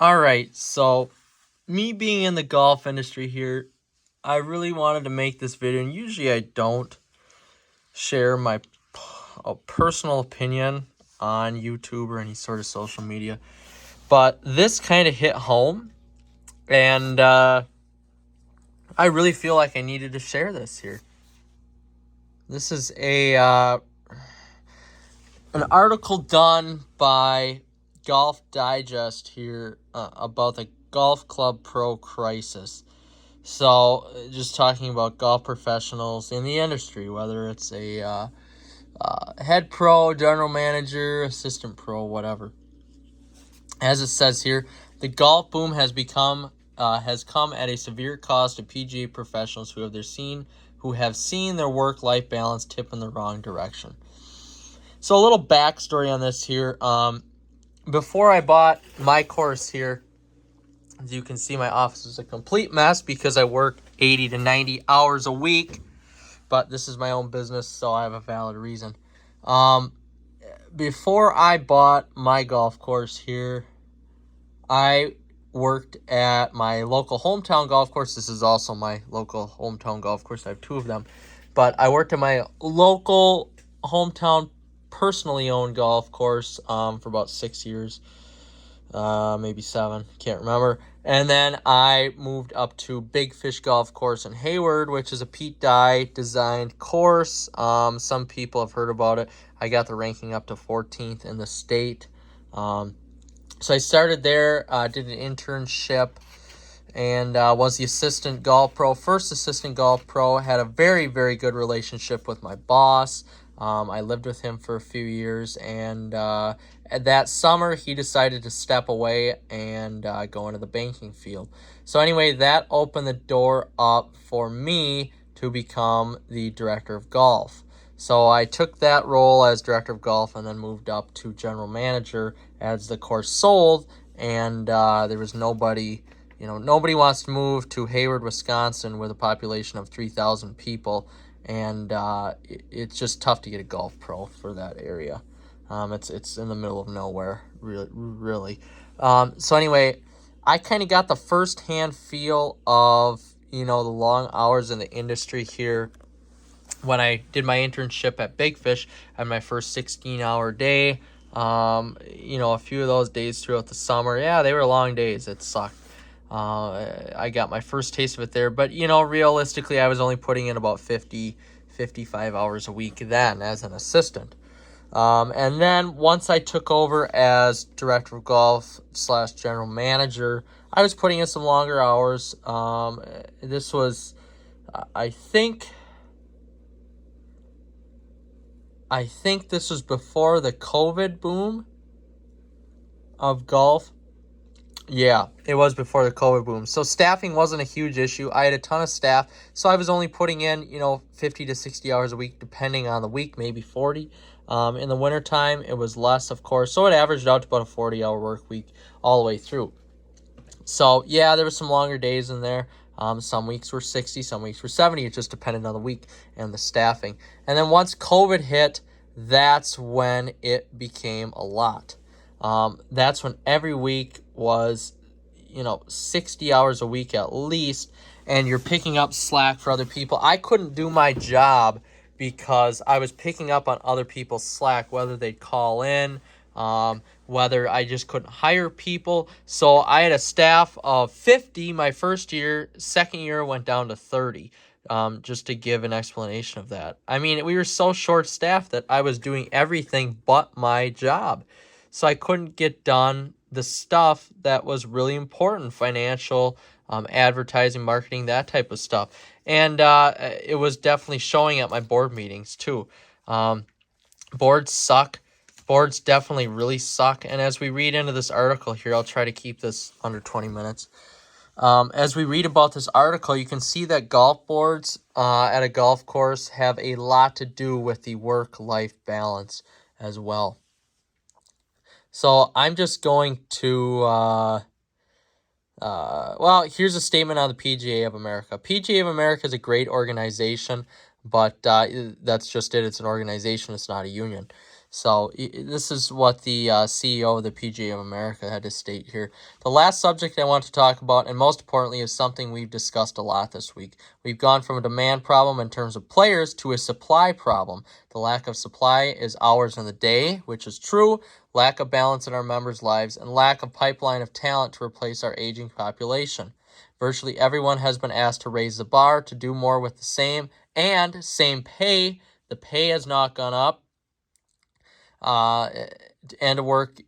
All right, so me being in the golf industry here, I really wanted to make this video, and usually I don't share my personal opinion on YouTube or any sort of social media, but this kind of hit home, and I really feel like I needed to share this here. This is an article done by Golf Digest here about the golf club pro crisis. So, just talking about golf professionals in the industry, whether it's a head pro, general manager, assistant pro, whatever. As it says here, the golf boom has come at a severe cost to PGA professionals who have seen their work-life balance tip in the wrong direction. So, a little backstory on this here. Before I bought my course here, as you can see, my office is a complete mess because I work 80 to 90 hours a week. But this is my own business, so I have a valid reason. Before I bought my golf course here, I worked at my local hometown golf course. This is also my local hometown golf course. I have two of them. But I worked at my local hometown personally owned golf course for about 6 years. Maybe 7, can't remember. And then I moved up to Big Fish Golf Course in Hayward, which is a Pete Dye designed course. Some people have heard about it. I got the ranking up to 14th in the state. So I started there, did an internship, and was the assistant golf pro. First assistant golf pro. Had a very, very good relationship with my boss. I lived with him for a few years, and that summer he decided to step away and go into the banking field. So anyway, that opened the door up for me to become the director of golf. So I took that role as director of golf and then moved up to general manager as the course sold, and there was nobody wants to move to Hayward, Wisconsin with a population of 3,000 people. And it's just tough to get a golf pro for that area. It's in the middle of nowhere, really. So anyway, I kind of got the first-hand feel of the long hours in the industry here when I did my internship at Big Fish. I had my first 16-hour day. A few of those days throughout the summer, yeah, they were long days. It sucked. I got my first taste of it there, but realistically I was only putting in about 55 hours a week then as an assistant. And then once I took over as director of golf / general manager, I was putting in some longer hours. This was, I think this was before the COVID boom of golf. Yeah, it was before the COVID boom. So staffing wasn't a huge issue. I had a ton of staff, so I was only putting in, 50 to 60 hours a week, depending on the week, maybe 40. In the wintertime, it was less, of course. So it averaged out to about a 40-hour work week all the way through. So, yeah, there were some longer days in there. Some weeks were 60, some weeks were 70. It just depended on the week and the staffing. And then once COVID hit, that's when it became a lot. That's when every week was, 60 hours a week at least, and you're picking up slack for other people. I couldn't do my job because I was picking up on other people's slack, whether they'd call in, whether I just couldn't hire people. So I had a staff of 50 my first year. Second year went down to 30. Just to give an explanation of that. I mean, we were so short-staffed that I was doing everything but my job. So I couldn't get done the stuff that was really important, financial, advertising, marketing, that type of stuff. And it was definitely showing at my board meetings too. Boards suck. Boards definitely really suck. And as we read into this article here, I'll try to keep this under 20 minutes. As we read about this article, you can see that golf boards at a golf course have a lot to do with the work-life balance as well. So I'm just going to, here's a statement on the PGA of America. PGA of America is a great organization, but that's just it. It's an organization. It's not a union. So this is what the CEO of the PGA of America had to state here. The last subject I want to talk about, and most importantly, is something we've discussed a lot this week. We've gone from a demand problem in terms of players to a supply problem. The lack of supply is hours in the day, which is true, lack of balance in our members' lives, and lack of pipeline of talent to replace our aging population. Virtually everyone has been asked to raise the bar, to do more with the same and same pay. The pay has not gone up. And to work,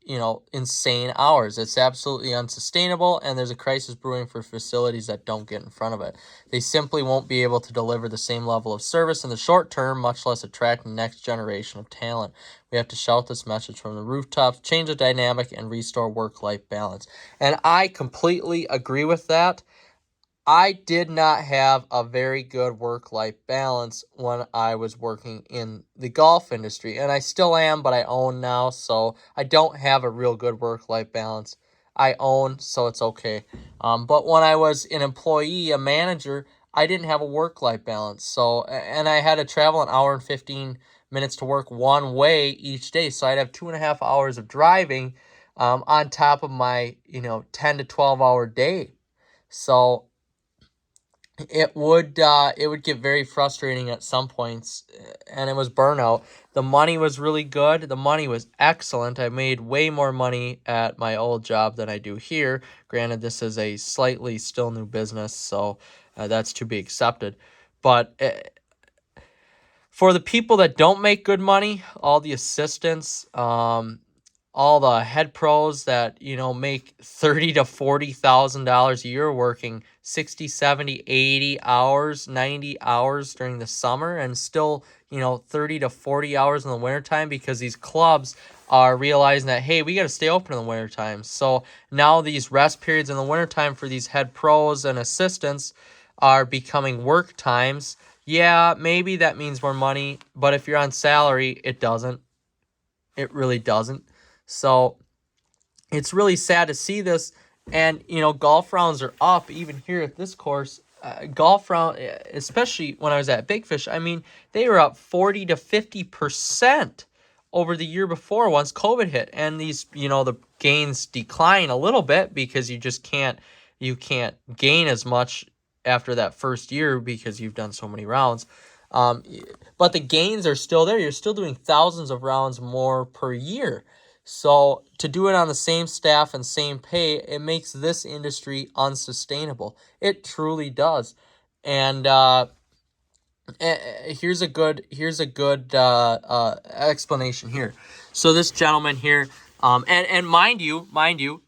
insane hours. It's absolutely unsustainable, and there's a crisis brewing for facilities that don't get in front of it. They simply won't be able to deliver the same level of service in the short term, much less attract the next generation of talent. We have to shout this message from the rooftops, change the dynamic, and restore work-life balance. And I completely agree with that. I did not have a very good work-life balance when I was working in the golf industry, and I still am, but I own now, so I don't have a real good work-life balance. I own, so it's okay. But when I was an employee, a manager, I didn't have a work-life balance. So, and I had to travel an hour and 15 minutes to work one way each day, so I'd have 2.5 hours of driving on top of my 10 to 12 hour day. So it would get very frustrating at some points, and it was burnout. The money was really good. The money was excellent. I made way more money at my old job than I do here. Granted, this is a slightly still new business, so that's to be accepted. But for the people that don't make good money, all the assistants, all the head pros that make $30,000 to $40,000 a year, working 60, 70, 80 hours, 90 hours during the summer, and still 30 to 40 hours in the wintertime, because these clubs are realizing that, hey, we got to stay open in the wintertime. So now these rest periods in the wintertime for these head pros and assistants are becoming work times. Yeah, maybe that means more money, but if you're on salary, it doesn't. It really doesn't. So it's really sad to see this. And, golf rounds are up even here at this course. Golf round, especially when I was at Big Fish, I mean, they were up 40 to 50% over the year before once COVID hit. And these, the gains decline a little bit because you can't gain as much after that first year because you've done so many rounds. But the gains are still there. You're still doing thousands of rounds more per year. So to do it on the same staff and same pay, it makes this industry unsustainable. It truly does. And here's a good explanation here. So this gentleman here, and mind you,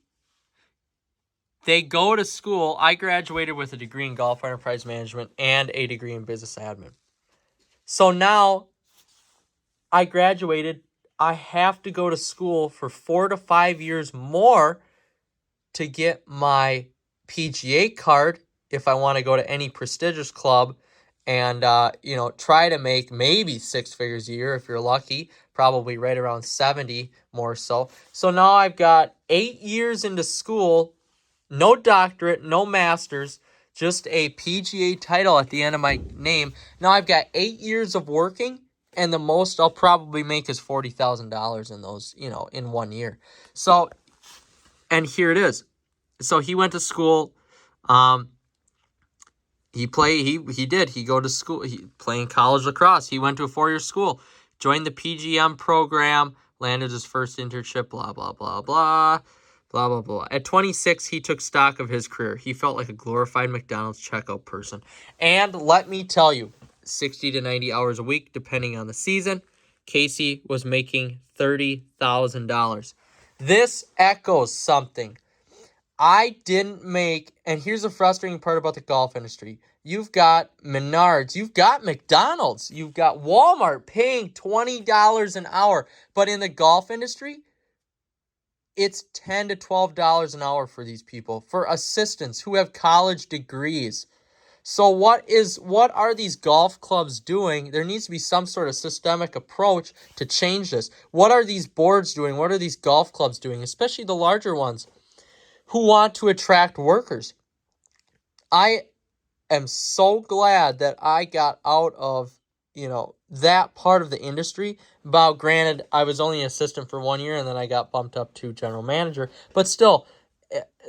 they go to school. I graduated with a degree in golf enterprise management and a degree in business admin. So now I graduated. I have to go to school for 4 to 5 years more to get my PGA card if I want to go to any prestigious club and, try to make maybe 6 figures a year if you're lucky, probably right around 70 more so. So now I've got 8 years into school, no doctorate, no master's, just a PGA title at the end of my name. Now I've got 8 years of working, and the most I'll probably make is $40,000 in those, in 1 year. So, and here it is. So he went to school. He go to school. He playing college lacrosse. He went to a 4-year school, joined the PGM program, landed his first internship, blah, blah, blah, blah. Blah, blah, blah. At 26, he took stock of his career. He felt like a glorified McDonald's checkout person. And let me tell you, 60 to 90 hours a week, depending on the season, Casey was making $30,000. This echoes something. I didn't make, and here's the frustrating part about the golf industry. You've got Menards, you've got McDonald's, you've got Walmart paying $20 an hour. But in the golf industry, it's $10 to $12 an hour for these people, for assistants who have college degrees. So what are these golf clubs doing? There needs to be some sort of systemic approach to change this. What are these boards doing? What are these golf clubs doing, especially the larger ones, who want to attract workers? I am so glad that I got out of, that part of the industry. But granted, I was only an assistant for 1 year, and then I got bumped up to general manager. But still,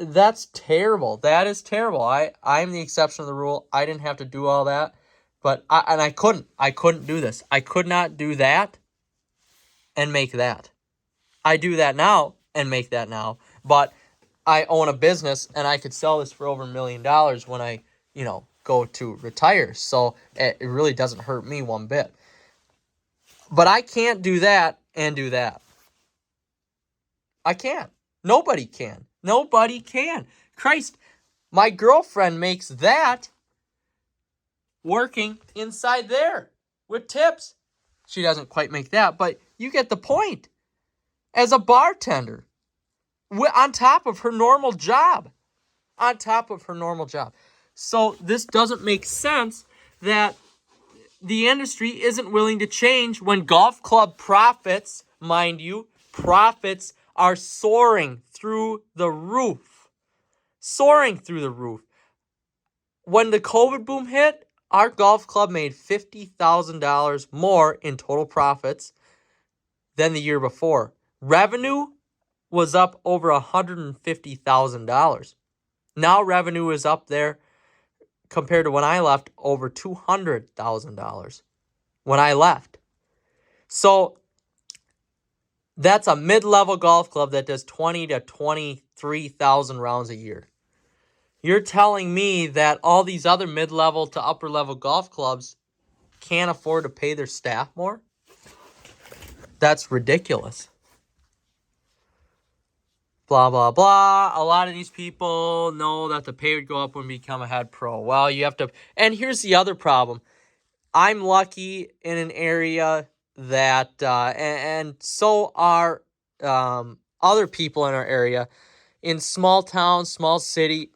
that's terrible. That is terrible. I'm the exception of the rule. I didn't have to do all that, but I couldn't do this. I could not do that and make that. I do that now and make that now, but I own a business and I could sell this for over $1 million when I, go to retire. So it really doesn't hurt me one bit. But I can't do that and do that. I can't. Nobody can. Nobody can. Christ, my girlfriend makes that working inside there with tips. She doesn't quite make that, but you get the point. As a bartender, on top of her normal job. On top of her normal job. So this doesn't make sense that the industry isn't willing to change when golf club profits, mind you, profits are soaring through the roof. Soaring through the roof. When the COVID boom hit, our golf club made $50,000 more in total profits than the year before. Revenue was up over $150,000. Now revenue is up there compared to when I left over $200,000 when I left. So that's a mid-level golf club that does 20 to 23,000 rounds a year. You're telling me that all these other mid-level to upper-level golf clubs can't afford to pay their staff more? That's ridiculous. Blah, blah, blah. A lot of these people know that the pay would go up when we become a head pro. Well, you have to... And here's the other problem. I'm lucky in an area that... and so are other people in our area. In small town, small city,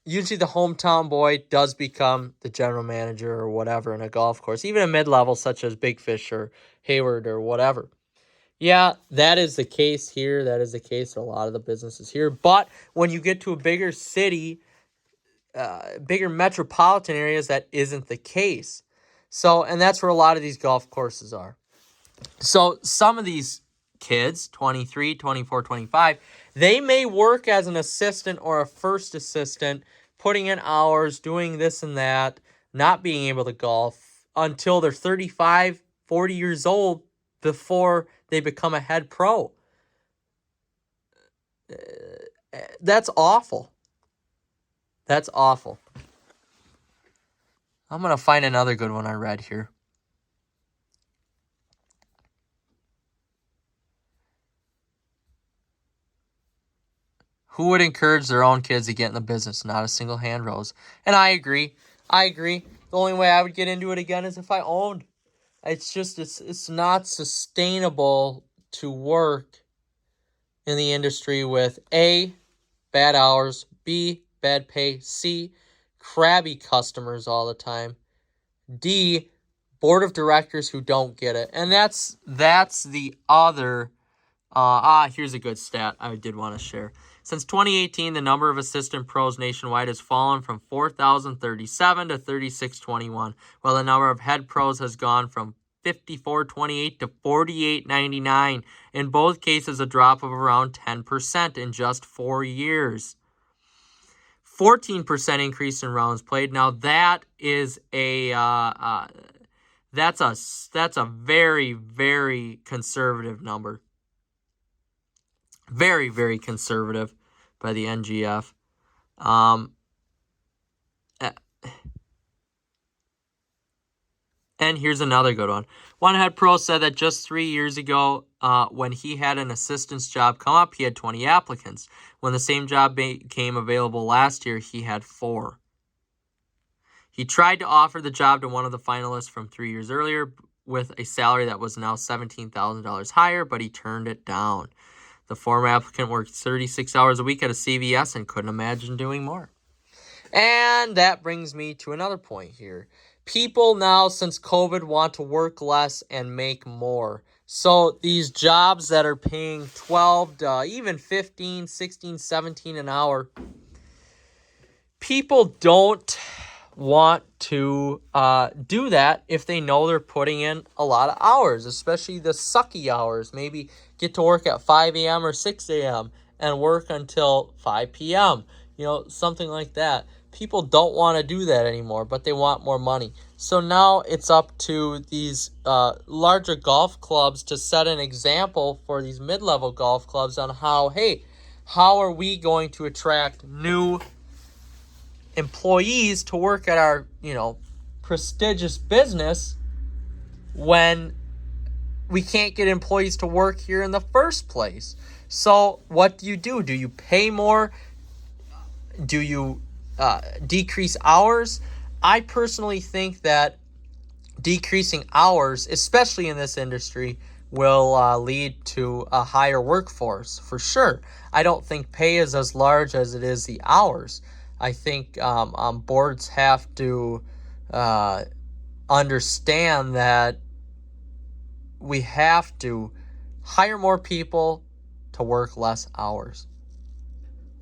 usually the hometown boy does become the general manager or whatever in a golf course. Even a mid-level such as Big Fish or Hayward or whatever. Yeah, that is the case here. That is the case in a lot of the businesses here. But when you get to a bigger city, bigger metropolitan areas, that isn't the case. So, and that's where a lot of these golf courses are. So some of these kids, 23, 24, 25, they may work as an assistant or a first assistant, putting in hours, doing this and that, not being able to golf until they're 35, 40 years old before they become a head pro. That's awful. That's awful. I'm going to find another good one I read here. Who would encourage their own kids to get in the business? Not a single hand rose. And I agree. The only way I would get into it again is if I owned. It's just, it's not sustainable to work in the industry with A, bad hours, B, bad pay, C, crabby customers all the time, D, board of directors who don't get it. And that's the other, here's a good stat I did want to share. Since 2018, the number of assistant pros nationwide has fallen from 4,037 to 3,621, while the number of head pros has gone from 5,428 to 4,899. In both cases, a drop of around 10% in just 4 years. 14% increase in rounds played. Now that is that's a very, very conservative number. Very, very conservative by the NGF. And here's another good one. One head pro said that just 3 years ago, when he had an assistant's job come up, he had 20 applicants. When the same job became available last year, he had 4. He tried to offer the job to one of the finalists from 3 years earlier with a salary that was now $17,000 higher, but he turned it down. The former applicant worked 36 hours a week at a CVS and couldn't imagine doing more. And that brings me to another point here. People now, since COVID, want to work less and make more. So these jobs that are paying 12 to even 15, 16, 17 an hour, people don't want to do that if they know they're putting in a lot of hours, especially the sucky hours. Maybe get to work at 5 a.m. or 6 a.m. and work until 5 p.m., something like that. People don't want to do that anymore, but they want more money. So now it's up to these larger golf clubs to set an example for these mid-level golf clubs on how are we going to attract new employees to work at our, prestigious business when we can't get employees to work here in the first place. So what do? Do you pay more? Do you decrease hours? I personally think that decreasing hours, especially in this industry, will lead to a higher workforce for sure. I don't think pay is as large as it is the hours. I think boards have to understand that we have to hire more people to work less hours.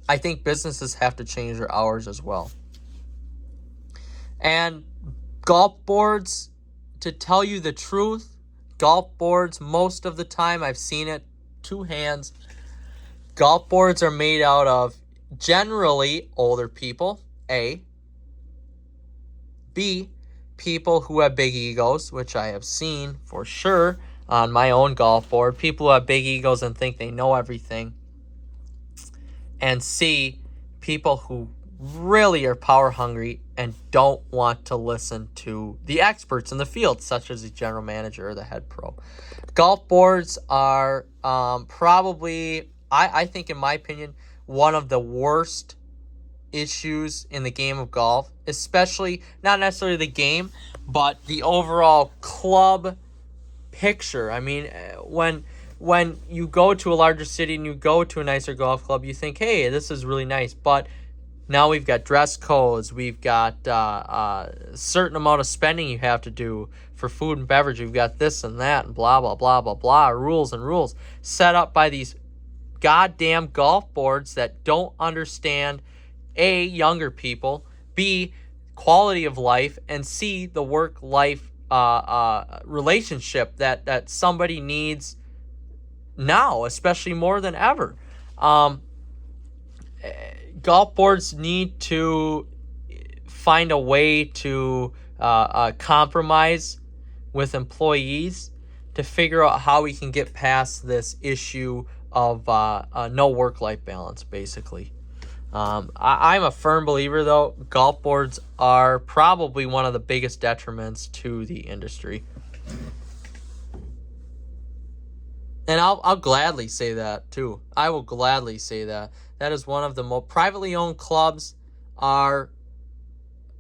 I think businesses have to change their hours as well. And golf boards, to tell you the truth, golf boards, most of the time, I've seen it, two hands, golf boards are made out of generally older people, A. B, people who have big egos, which I have seen for sure on my own golf board. People who have big egos and think they know everything. And C, people who really are power hungry and don't want to listen to the experts in the field, such as the general manager or the head pro. Golf boards are probably, I think in my opinion, one of the worst issues in the game of golf, especially not necessarily the game, but the overall club picture. I mean, when you go to a larger city and you go to a nicer golf club, you think, hey, this is really nice. But now we've got dress codes. We've got a certain amount of spending you have to do for food and beverage. We've got this and that and blah, blah, blah, blah, blah, rules set up by these goddamn golf boards that don't understand, A, younger people, B, quality of life, and C, the work-life relationship that somebody needs now, especially more than ever. Golf boards need to find a way to compromise with employees to figure out how we can get past this issue of no work-life balance, basically. I'm a firm believer, though, golf boards are probably one of the biggest detriments to the industry. And I'll gladly say that, too. I will gladly say that. That is one of the most privately owned clubs are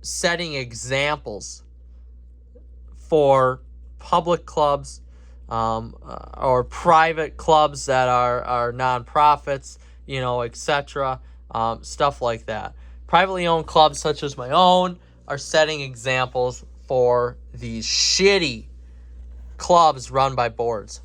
setting examples for public clubs or private clubs that are nonprofits, etc., stuff like that. Privately owned clubs such as my own are setting examples for these shitty clubs run by boards.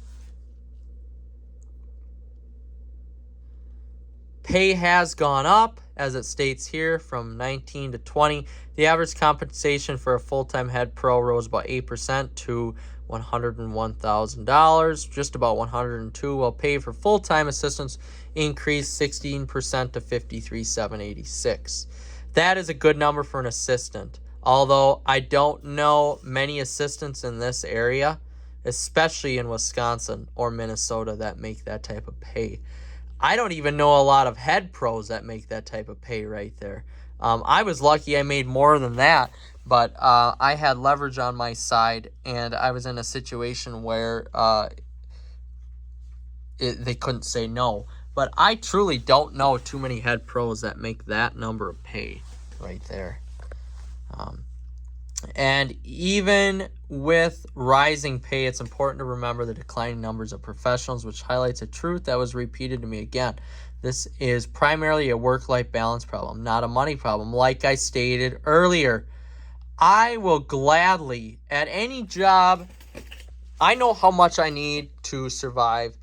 Pay has gone up, as it states here, from 19 to 20. The average compensation for a full-time head pro rose about 8% to $101,000, just about $102,000, while pay for full-time assistants increased 16% to $53,786. That is a good number for an assistant, although I don't know many assistants in this area, especially in Wisconsin or Minnesota, that make that type of pay. I don't even know a lot of head pros that make that type of pay right there. I was lucky I made more than that, but I had leverage on my side, and I was in a situation where they couldn't say no. But I truly don't know too many head pros that make that number of pay right there. And even with rising pay, it's important to remember the declining numbers of professionals, which highlights a truth that was repeated to me again. This is primarily a work-life balance problem, not a money problem. Like I stated earlier, I will gladly, at any job, I know how much I need to survive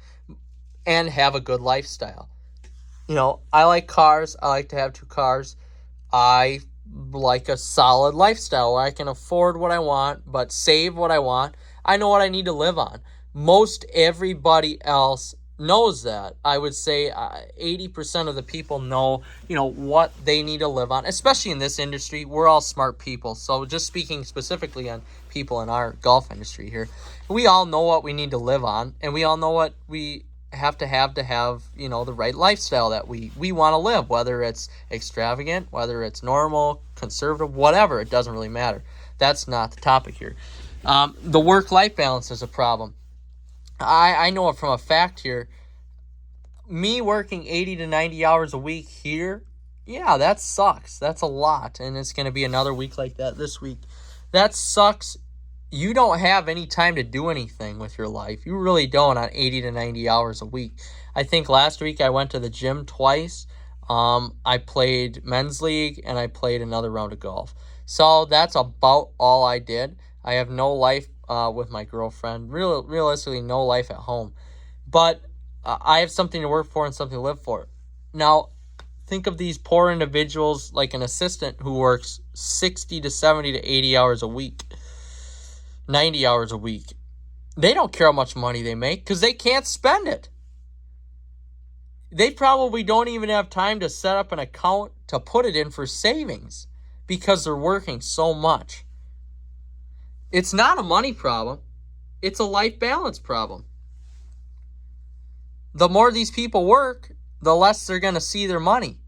and have a good lifestyle. I like cars. I like to have 2 cars. I like a solid lifestyle where I can afford what I want, but save what I want. I know what I need to live on. Most everybody else knows that. I would say 80% of the people know, what they need to live on, especially in this industry. We're all smart people. So just speaking specifically on people in our golf industry here, we all know what we need to live on, and we all know what we have to have, the right lifestyle that we want to live, whether it's extravagant, whether it's normal, conservative, whatever. It doesn't really matter. That's not the topic here. The work-life balance is a problem. I know it from a fact here. Me working 80 to 90 hours a week here, yeah, that sucks. That's a lot, and it's going to be another week like that this week. That sucks. You don't have any time to do anything with your life. You really don't on 80 to 90 hours a week. I think last week I went to the gym twice. I played men's league, and I played another round of golf. So that's about all I did. I have no life with my girlfriend. Realistically, no life at home. But I have something to work for and something to live for. Now, think of these poor individuals like an assistant who works 60 to 70 to 80 hours a week. 90 hours a week. They don't care how much money they make because they can't spend it. They probably don't even have time to set up an account to put it in for savings because they're working so much. It's not a money problem. It's a life balance problem. The more these people work, the less they're going to see their money.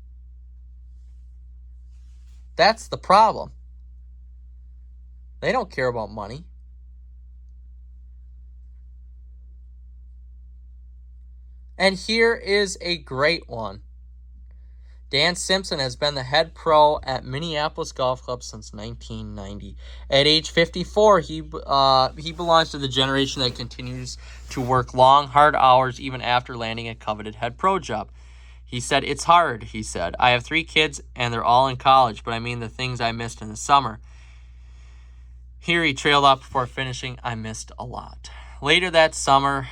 That's the problem. They don't care about money. And here is a great one. Dan Simpson has been the head pro at Minneapolis Golf Club since 1990. At age 54, he belongs to the generation that continues to work long, hard hours even after landing a coveted head pro job. He said, "It's hard," he said. "I have 3 kids, and they're all in college, but I mean the things I missed in the summer." Here he trailed off before finishing, "I missed a lot." Later that summer,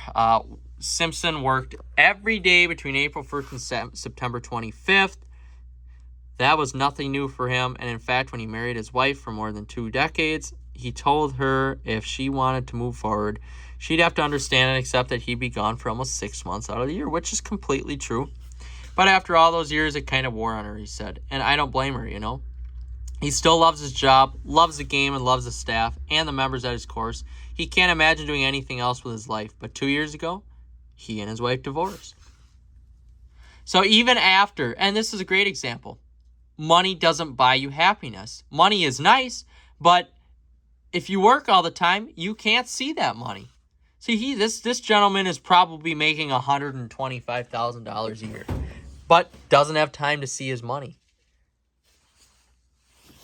Simpson worked every day between April 1st and September 25th. That was nothing new for him, and in fact, when he married his wife for more than 2 decades, he told her if she wanted to move forward, she'd have to understand and accept that he'd be gone for almost 6 months out of the year, which is completely true. But after all those years, it kind of wore on her, he said, and I don't blame her, He still loves his job, loves the game, and loves the staff and the members at his course. He can't imagine doing anything else with his life, but 2 years ago, he and his wife divorced. So even after, and this is a great example, money doesn't buy you happiness. Money is nice, but if you work all the time, you can't see that money. See, this gentleman is probably making $125,000 a year, but doesn't have time to see his money.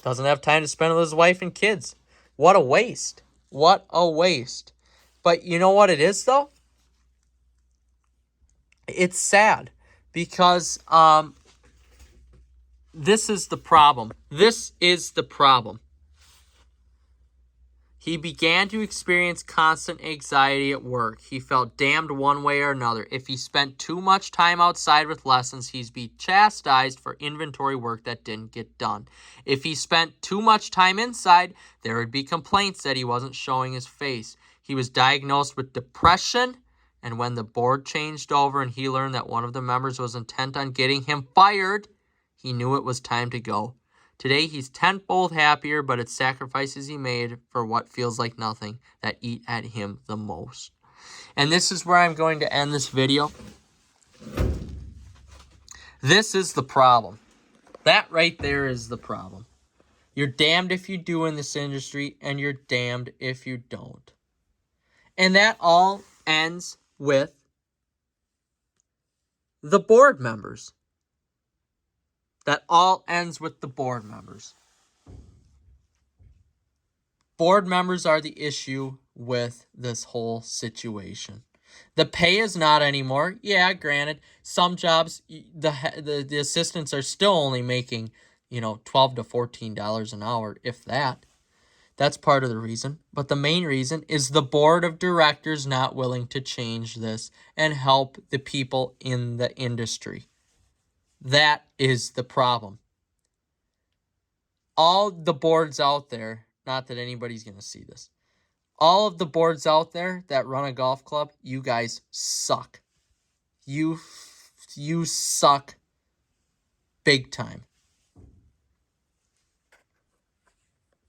Doesn't have time to spend with his wife and kids. What a waste. What a waste. But you know what it is, though? It's sad because this is the problem. This is the problem. He began to experience constant anxiety at work. He felt damned one way or another. If he spent too much time outside with lessons, he'd be chastised for inventory work that didn't get done. If he spent too much time inside, there would be complaints that he wasn't showing his face. He was diagnosed with depression, and when the board changed over and he learned that one of the members was intent on getting him fired, he knew it was time to go. Today, he's tenfold happier, but it's sacrifices he made for what feels like nothing that eat at him the most. And this is where I'm going to end this video. This is the problem. That right there is the problem. You're damned if you do in this industry, and you're damned if you don't. And that all ends with the board members. That all ends with the board members. Board members are the issue with this whole situation. The pay is not anymore. Yeah, granted, some jobs, the assistants are still only making, $12 to $14 an hour, if that. That's part of the reason. But the main reason is the board of directors not willing to change this and help the people in the industry. That is the problem. all the boards out there, not that anybody's going to see this, all of the boards out there that run a golf club, you guys suck. You suck big time.